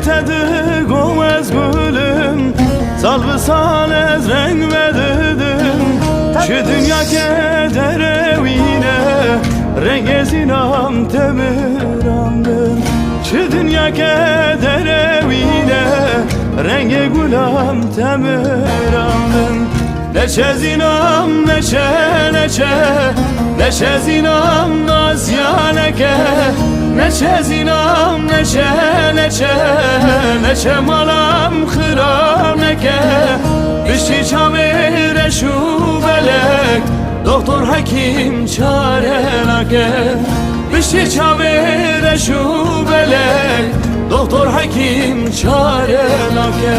tadı gomez gülüm Salbı salez renk vededim Şu dünya kederevine Renge zinam temirandım Şu dünya kederevine Renge gulam temirandım Neçe zinam neçe neçe Neçe zinam nazyaneke Neçe zinam neçe neçe Neçe malam xıraneke Bişi çamire şu belek Doktor hakim çarenake Bişi çamire şu belek Doktor hakim çarenake